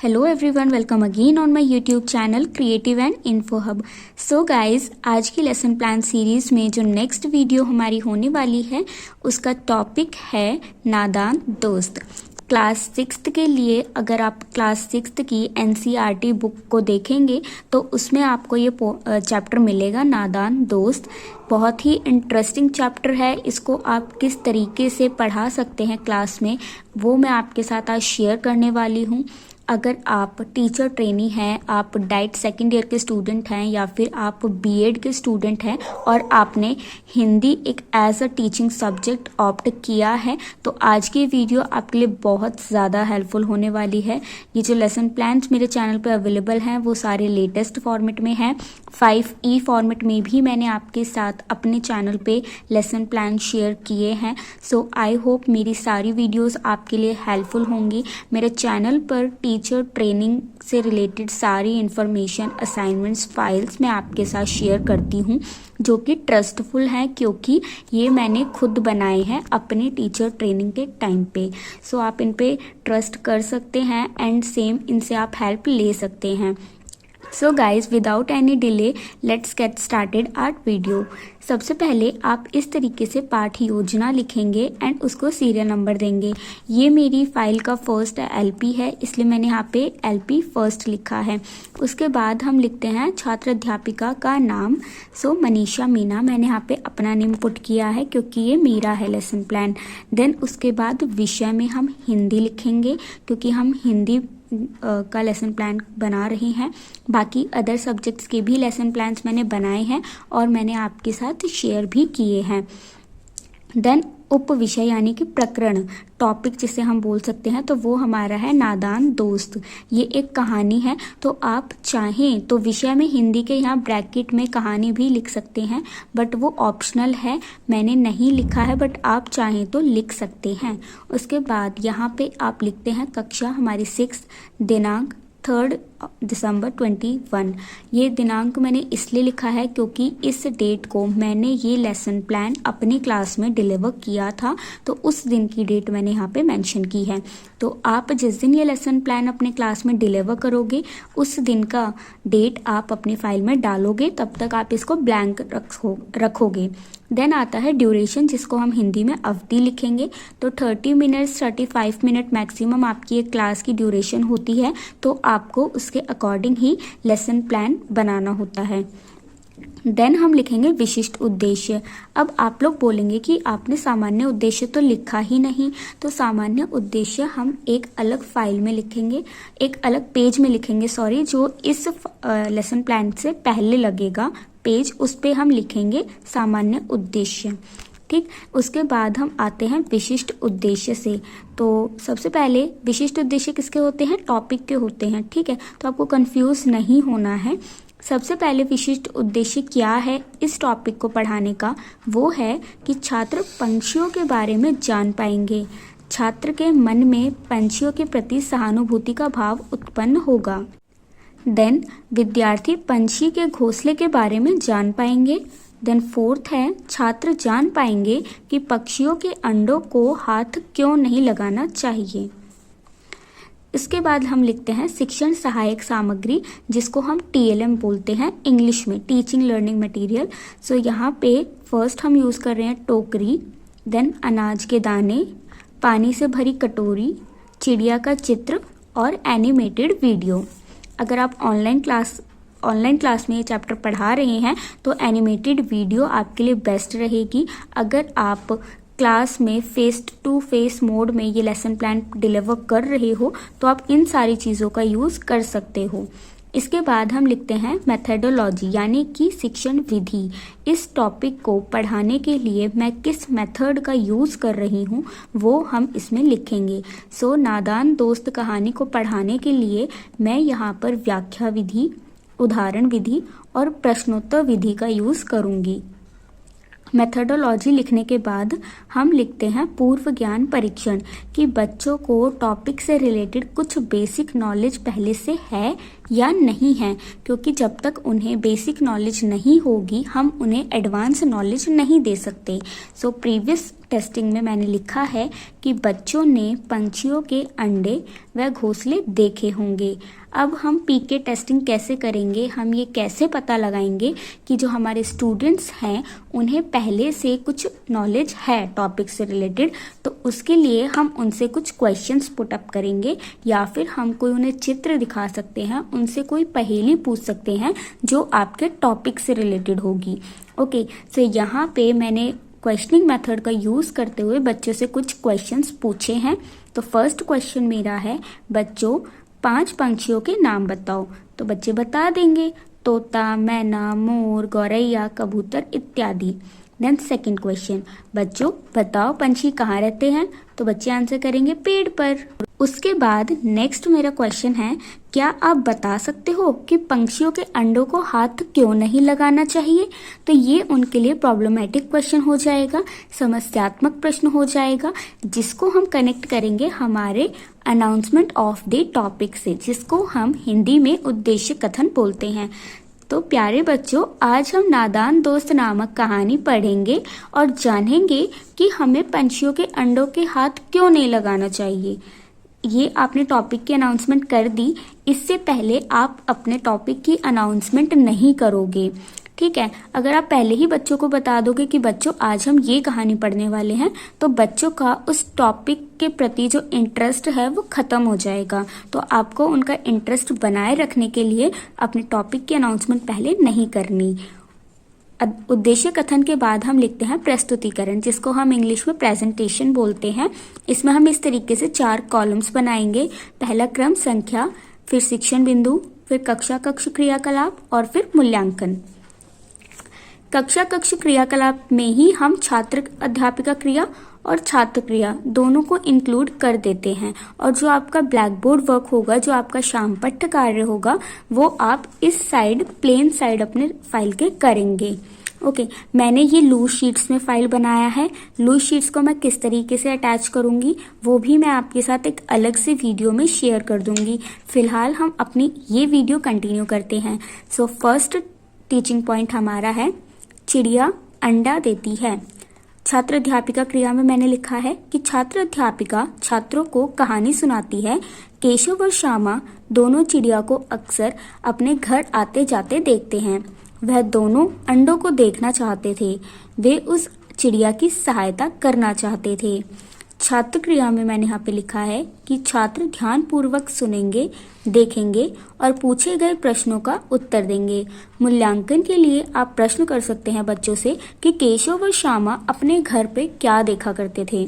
Hello everyone, welcome again on my YouTube channel creative and info hub. So guys, आज की lesson plan series में जो next video हमारी होने वाली है उसका टॉपिक है नादान दोस्त। क्लास 6th के लिए अगर आप क्लास 6th की NCERT बुक को देखेंगे तो उसमें आपको ये चैप्टर मिलेगा, नादान दोस्त। बहुत ही इंटरेस्टिंग चैप्टर है। इसको आप किस तरीके से पढ़ा सकते हैं क्लास में, वो मैं आपके साथ आज शेयर करने वाली हूँ। अगर आप टीचर ट्रेनी हैं, आप डाइट सेकेंड ईयर के स्टूडेंट हैं या फिर आप BEd के स्टूडेंट हैं और आपने हिंदी एक as a teaching subject opt किया है तो आज की वीडियो आपके लिए बहुत ज़्यादा हेल्पफुल होने वाली है। ये जो लेसन प्लान्स मेरे चैनल पे अवेलेबल हैं वो सारे लेटेस्ट फॉर्मेट में हैं। 5E फॉर्मेट में भी मैंने आपके साथ अपने चैनल पे लेसन प्लान शेयर किए हैं। सो आई होप मेरी सारी वीडियोस आपके लिए हेल्पफुल होंगी। मेरे चैनल पर टीचर ट्रेनिंग से रिलेटेड सारी इन्फॉर्मेशन, असाइनमेंट्स, फाइल्स मैं आपके साथ शेयर करती हूँ जो कि ट्रस्टफुल हैं क्योंकि ये मैंने खुद बनाए हैं अपने टीचर ट्रेनिंग के टाइम पे। सो आप इन पे ट्रस्ट कर सकते हैं एंड सेम इनसे आप हेल्प ले सकते हैं। So guys, without any delay let's get started our video. सबसे पहले आप इस तरीके से पाठ योजना लिखेंगे एंड उसको सीरियल नंबर देंगे। ये मेरी फाइल का फर्स्ट LP है, इसलिए मैंने यहाँ पे LP फर्स्ट लिखा है। उसके बाद हम लिखते हैं छात्र अध्यापिका का नाम। सो मनीषा मीना मैंने यहाँ पे अपना नेम पुट किया है क्योंकि ये मेरा है लेसन प्लान। देन उसके बाद विषय में हम हिंदी लिखेंगे क्योंकि हम हिंदी का लेसन प्लान बना रहे हैं। बाकी अदर सब्जेक्ट्स के भी लेसन प्लान्स मैंने बनाए हैं और मैंने आपके साथ शेयर भी किए हैं। देन उप विषय यानी कि प्रकरण, टॉपिक जिसे हम बोल सकते हैं, तो वो हमारा है नादान दोस्त। ये एक कहानी है, तो आप चाहें तो विषय में हिंदी के यहाँ ब्रैकेट में कहानी भी लिख सकते हैं, बट वो ऑप्शनल है, मैंने नहीं लिखा है, बट आप चाहें तो लिख सकते हैं। उसके बाद यहाँ पे आप लिखते हैं कक्षा हमारी 6, दिनांक 3 दिसंबर 21। ये दिनांक मैंने इसलिए लिखा है क्योंकि इस डेट को मैंने ये लेसन प्लान अपनी क्लास में डिलीवर किया था, तो उस दिन की डेट मैंने यहाँ पे मेंशन की है। तो आप जिस दिन ये लेसन प्लान अपने क्लास में डिलीवर करोगे उस दिन का डेट आप अपनी फाइल में डालोगे, तब तक आप इसको ब्लैंक रखोगे। देन आता है ड्यूरेशन, जिसको हम हिंदी में अवधि लिखेंगे। तो 30 मिनट्स 35 मिनट मैक्सिमम आपकी एक क्लास की ड्यूरेशन होती है, तो आपको उसके अकॉर्डिंग ही लेसन प्लान बनाना होता है। देन हम लिखेंगे विशिष्ट उद्देश्य। अब आप लोग बोलेंगे कि आपने सामान्य उद्देश्य तो लिखा ही नहीं, तो सामान्य उद्देश्य हम एक अलग फाइल में लिखेंगे, एक अलग पेज में लिखेंगे, जो इस लेसन प्लान से पहले लगेगा पेज, उस पे हम लिखेंगे सामान्य उद्देश्य। ठीक, उसके बाद हम आते हैं विशिष्ट उद्देश्य से। तो सबसे पहले विशिष्ट उद्देश्य किसके होते हैं? टॉपिक के होते हैं। ठीक है, तो आपको कंफ्यूज नहीं होना है। सबसे पहले विशिष्ट उद्देश्य क्या है इस टॉपिक को पढ़ाने का? वो है कि छात्र पंछियों के बारे में जान पाएंगे, छात्र के मन में पंछियों के प्रति सहानुभूति का भाव उत्पन्न होगा। देन विद्यार्थी पंछी के घोंसले के बारे में जान पाएंगे। देन 4th है, छात्र जान पाएंगे कि पक्षियों के अंडों को हाथ क्यों नहीं लगाना चाहिए। इसके बाद हम लिखते हैं शिक्षण सहायक सामग्री, जिसको हम TLM बोलते हैं इंग्लिश में, टीचिंग लर्निंग मटेरियल। सो यहाँ पे फर्स्ट हम यूज़ कर रहे हैं टोकरी, देन अनाज के दाने, पानी से भरी कटोरी, चिड़िया का चित्र और एनिमेटेड वीडियो। अगर आप ऑनलाइन क्लास में ये चैप्टर पढ़ा रहे हैं तो एनिमेटेड वीडियो आपके लिए बेस्ट रहेगी। अगर आप क्लास में फेस टू फेस मोड में ये लेसन प्लान डिलीवर कर रहे हो तो आप इन सारी चीज़ों का यूज़ कर सकते हो। इसके बाद हम लिखते हैं मेथडोलॉजी यानी कि शिक्षण विधि। इस टॉपिक को पढ़ाने के लिए मैं किस मेथड का यूज़ कर रही हूँ वो हम इसमें लिखेंगे। सो नादान दोस्त कहानी को पढ़ाने के लिए मैं यहाँ पर व्याख्या विधि, उदाहरण विधि और प्रश्नोत्तर विधि का यूज़ करूँगी। मेथडोलॉजी लिखने के बाद हम लिखते हैं पूर्व ज्ञान परीक्षण, कि बच्चों को टॉपिक से रिलेटेड कुछ बेसिक नॉलेज पहले से है या नहीं है, क्योंकि जब तक उन्हें बेसिक नॉलेज नहीं होगी हम उन्हें एडवांस नॉलेज नहीं दे सकते। सो प्रीवियस टेस्टिंग में मैंने लिखा है कि बच्चों ने पंछियों के अंडे व घोंसले देखे होंगे। अब हम पीके टेस्टिंग कैसे करेंगे, हम ये कैसे पता लगाएंगे कि जो हमारे स्टूडेंट्स हैं उन्हें पहले से कुछ नॉलेज है टॉपिक से रिलेटेड, तो उसके लिए हम उनसे कुछ क्वेश्चंस पुट अप करेंगे या फिर हम कोई उन्हें चित्र दिखा सकते हैं, उनसे कोई पहेली पूछ सकते हैं जो आपके टॉपिक से रिलेटेड होगी। ओके, सो यहाँ पे मैंने क्वेश्चनिंग मेथड का यूज़ करते हुए बच्चों से कुछ क्वेश्चंस पूछे हैं। तो फर्स्ट क्वेश्चन मेरा है, बच्चों 5 पंछियों के नाम बताओ। तो बच्चे बता देंगे, तोता, मैना, मोर, गौरैया, कबूतर इत्यादि। देन सेकंड क्वेश्चन, बच्चों बताओ पंछी कहाँ रहते हैं। तो बच्चे आंसर करेंगे पेड़ पर। उसके बाद नेक्स्ट मेरा क्वेश्चन है, क्या आप बता सकते हो कि पंछियों के अंडों को हाथ क्यों नहीं लगाना चाहिए। तो ये उनके लिए प्रॉब्लमेटिक क्वेश्चन हो जाएगा, समस्यात्मक प्रश्न हो जाएगा, जिसको हम कनेक्ट करेंगे हमारे अनाउंसमेंट ऑफ द टॉपिक से, जिसको हम हिंदी में उद्देश्य कथन बोलते हैं। तो प्यारे बच्चों, आज हम नादान दोस्त नामक कहानी पढ़ेंगे और जानेंगे कि हमें पंछियों के अंडों के हाथ क्यों नहीं लगाना चाहिए। ये आपने टॉपिक की अनाउंसमेंट कर दी, इससे पहले आप अपने टॉपिक की अनाउंसमेंट नहीं करोगे, ठीक है। अगर आप पहले ही बच्चों को बता दोगे कि बच्चों आज हम ये कहानी पढ़ने वाले हैं, तो बच्चों का उस टॉपिक के प्रति जो इंटरेस्ट है वो खत्म हो जाएगा। तो आपको उनका इंटरेस्ट बनाए रखने के लिए अपने टॉपिक की अनाउंसमेंट पहले नहीं करनी। उद्देश्य कथन के बाद हम लिखते हैं प्रस्तुतिकरण, जिसको हम इंग्लिश में प्रेजेंटेशन बोलते हैं। इसमें हम इस तरीके से 4 कॉलम्स बनाएंगे। पहला क्रम संख्या, फिर शिक्षण बिंदु, फिर कक्षा कक्ष क्रियाकलाप और फिर मूल्यांकन। कक्षा कक्ष क्रियाकलाप में ही हम छात्र अध्यापिका क्रिया और छात्र क्रिया दोनों को इंक्लूड कर देते हैं। और जो आपका ब्लैक बोर्ड वर्क होगा, जो आपका शाम पट्ट कार्य होगा, वो आप इस साइड प्लेन साइड अपने फाइल के करेंगे। ओके, मैंने ये लूज शीट्स में फाइल बनाया है। लूज शीट्स को मैं किस तरीके से अटैच करूंगी वो भी मैं आपके साथ एक अलग से वीडियो में शेयर कर दूंगी। फिलहाल हम अपनी ये वीडियो कंटिन्यू करते हैं। सो फर्स्ट टीचिंग पॉइंट हमारा है, चिड़िया अंडा देती है। छात्र अध्यापिका क्रिया में मैंने लिखा है कि छात्र अध्यापिका छात्रों को कहानी सुनाती है। केशव और श्यामा दोनों चिड़िया को अक्सर अपने घर आते जाते देखते हैं। वह दोनों अंडों को देखना चाहते थे। वे उस चिड़िया की सहायता करना चाहते थे। छात्र क्रिया में मैंने यहाँ पे लिखा है कि छात्र ध्यान पूर्वक सुनेंगे, देखेंगे और पूछे गए प्रश्नों का उत्तर देंगे। मूल्यांकन के लिए आप प्रश्न कर सकते हैं बच्चों से कि केशव और श्यामा अपने घर पे क्या देखा करते थे।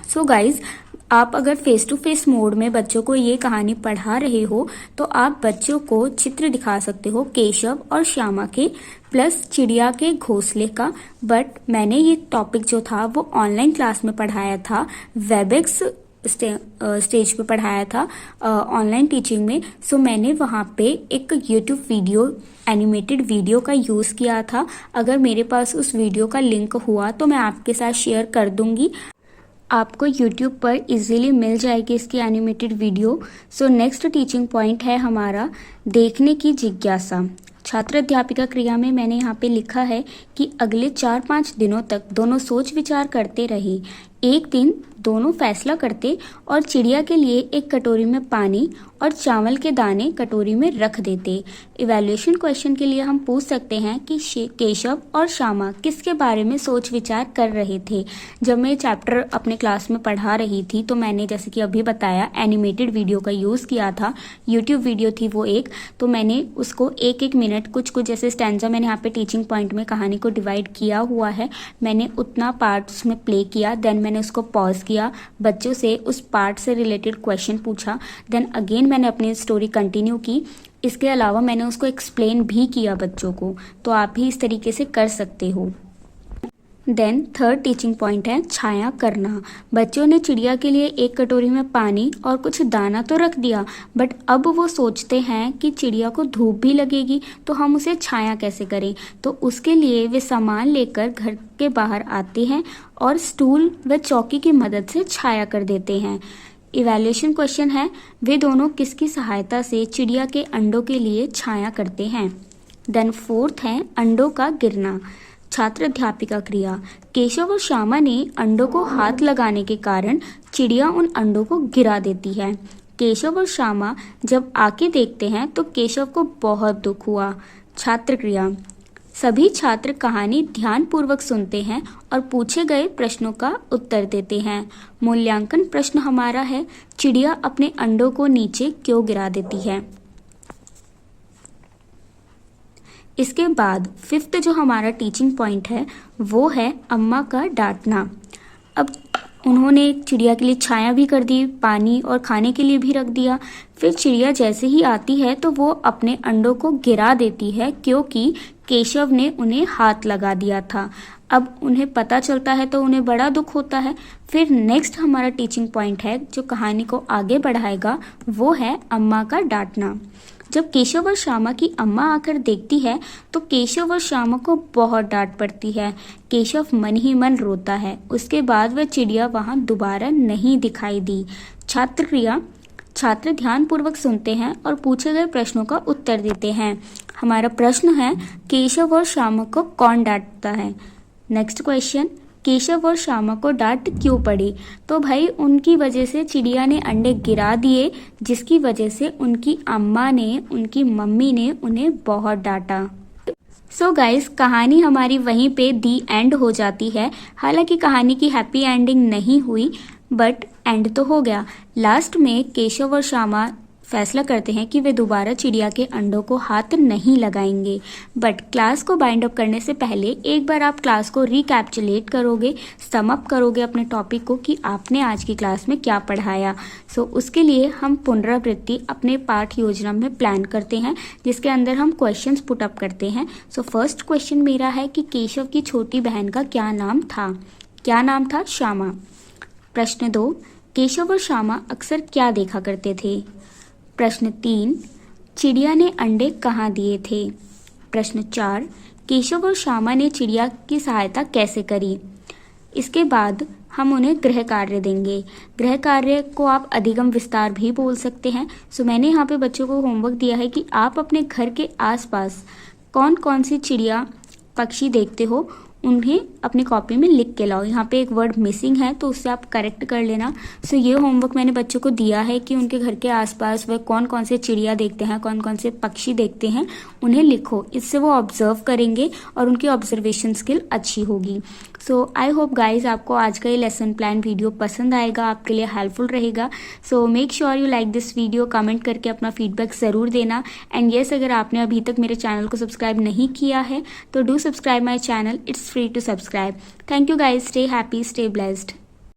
सो गाइज, आप अगर फेस टू फेस मोड में बच्चों को ये कहानी पढ़ा रहे हो तो आप बच्चों को चित्र दिखा सकते हो केशव और श्यामा के प्लस चिड़िया के घोंसले का। बट मैंने ये टॉपिक जो था वो ऑनलाइन क्लास में पढ़ाया था, वेबएक्स स्टेज पे पढ़ाया था ऑनलाइन टीचिंग में। सो मैंने वहाँ पे एक यूट्यूब वीडियो, एनिमेटेड वीडियो का यूज़ किया था। अगर मेरे पास उस वीडियो का लिंक हुआ तो मैं आपके साथ शेयर कर दूंगी, आपको YouTube पर इजीली मिल जाएगी इसकी animated video. So next teaching point है हमारा, देखने की जिज्ञासा। छात्र अध्यापिका क्रिया में मैंने यहाँ पे लिखा है कि अगले 4-5 दिनों तक दोनों सोच विचार करते रहे। एक दिन दोनों फैसला करते और चिड़िया के लिए एक कटोरी में पानी और चावल के दाने कटोरी में रख देते। इवैल्यूएशन क्वेश्चन के लिए हम पूछ सकते हैं कि केशव और श्यामा किसके बारे में सोच विचार कर रहे थे। जब मैं चैप्टर अपने क्लास में पढ़ा रही थी तो मैंने जैसे कि अभी बताया एनिमेटेड वीडियो का यूज़ किया था। यूट्यूब वीडियो थी वो एक, तो मैंने उसको 1-1 मिनट कुछ जैसे स्टैंजा मैंने यहाँ पे टीचिंग पॉइंट में कहानी को डिवाइड किया हुआ है, मैंने उतना पार्ट्स में प्ले किया। देन मैंने उसको पॉज किया, बच्चों से उस पार्ट से रिलेटेड क्वेश्चन पूछा। देन अगेन मैंने अपनी स्टोरी कंटिन्यू की। इसके अलावा मैंने उसको एक्सप्लेन भी किया बच्चों को। तो आप भी इस तरीके से कर सकते हो। देन थर्ड टीचिंग पॉइंट है छाया करना। बच्चों ने चिड़िया के लिए एक कटोरी में पानी और कुछ दाना तो रख दिया, बट अब वो सोचते हैं कि चिड़िया को धूप भी लगेगी, तो हम उसे छाया कैसे करें। तो उसके लिए वे सामान लेकर घर के बाहर आते हैं और स्टूल व चौकी की मदद से छाया कर देते हैं। इवैल्यूएशन क्वेश्चन है, वे दोनों किसकी सहायता से चिड़िया के अंडों के लिए छाया करते हैं। देन फोर्थ है अंडों का गिरना। छात्र अध्यापिका क्रिया। केशव और श्यामा ने अंडों को हाथ लगाने के कारण चिड़िया उन अंडों को गिरा देती है। केशव और श्यामा जब आके देखते हैं तो केशव को बहुत दुख हुआ। छात्र क्रिया। सभी छात्र कहानी ध्यानपूर्वक सुनते हैं और पूछे गए प्रश्नों का उत्तर देते हैं। मूल्यांकन प्रश्न हमारा है, चिड़िया अपने अंडों को नीचे क्यों गिरा देती है। इसके बाद फिफ्थ जो हमारा टीचिंग पॉइंट है वो है अम्मा का डांटना। अब उन्होंने चिड़िया के लिए छाया भी कर दी, पानी और खाने के लिए भी रख दिया। फिर चिड़िया जैसे ही आती है तो वो अपने अंडों को गिरा देती है क्योंकि केशव ने उन्हें हाथ लगा दिया था। अब उन्हें पता चलता है तो उन्हें बड़ा दुख होता है। फिर नेक्स्ट हमारा टीचिंग पॉइंट है जो कहानी को आगे बढ़ाएगा वो है अम्मा का डांटना। जब केशव और श्यामा की अम्मा आकर देखती है तो केशव और श्यामा को बहुत डांट पड़ती है। केशव मन ही मन रोता है। उसके बाद वह चिड़िया वहां दोबारा नहीं दिखाई दी। छात्र क्रिया। छात्र ध्यानपूर्वक सुनते हैं और पूछे गए प्रश्नों का उत्तर देते हैं। हमारा प्रश्न है, केशव और श्यामा को कौन डांटता है। नेक्स्ट क्वेश्चन, केशव और श्यामा को डांट क्यों पड़ी। तो भाई उनकी वजह से चिड़िया ने अंडे गिरा दिए, जिसकी वजह से उनकी अम्मा ने, उनकी मम्मी ने उन्हें बहुत डांटा। सो गाइस, कहानी हमारी वहीं पे दी एंड हो जाती है। हालांकि कहानी की हैप्पी एंडिंग नहीं हुई बट एंड तो हो गया। लास्ट में केशव और श्यामा फैसला करते हैं कि वे दोबारा चिड़िया के अंडों को हाथ नहीं लगाएंगे। बट क्लास को बाइंड अप करने से पहले एक बार आप क्लास को रिकैप्चुलेट करोगे, सम अप करोगे अपने टॉपिक को कि आपने आज की क्लास में क्या पढ़ाया। सो उसके लिए हम पुनरावृत्ति अपने पाठ योजना में प्लान करते हैं जिसके अंदर हम क्वेश्चंस पुट अप करते हैं। सो फर्स्ट क्वेश्चन मेरा है कि केशव की छोटी बहन का क्या नाम था। क्या नाम था? श्यामा। प्रश्न 2, केशव और श्यामा अक्सर क्या देखा करते थे। प्रश्न 3, चिड़िया ने अंडे कहाँ दिए थे। प्रश्न 4, केशव और श्यामा ने चिड़िया की सहायता कैसे करी। इसके बाद हम उन्हें गृह कार्य देंगे। गृह कार्य को आप अधिगम विस्तार भी बोल सकते हैं। सो मैंने यहाँ पे बच्चों को होमवर्क दिया है कि आप अपने घर के आसपास कौन कौन सी चिड़िया पक्षी देखते हो उन्हें अपनी कॉपी में लिख के लाओ। यहाँ पे एक वर्ड मिसिंग है तो उससे आप करेक्ट कर लेना। सो ये होमवर्क मैंने बच्चों को दिया है कि उनके घर के आसपास वह कौन कौन से चिड़िया देखते हैं, कौन कौन से पक्षी देखते हैं, उन्हें लिखो। इससे वो ऑब्जर्व करेंगे और उनकी ऑब्जर्वेशन स्किल अच्छी होगी। सो आई होप गाइज आपको आज का ये लेसन प्लान वीडियो पसंद आएगा, आपके लिए हेल्पफुल रहेगा। So make sure you like this video, comment करके अपना फीडबैक ज़रूर देना। एंड येस, अगर आपने अभी तक मेरे चैनल को सब्सक्राइब नहीं किया है तो do subscribe my channel. It's free to subscribe. Thank you guys. Stay happy, stay blessed.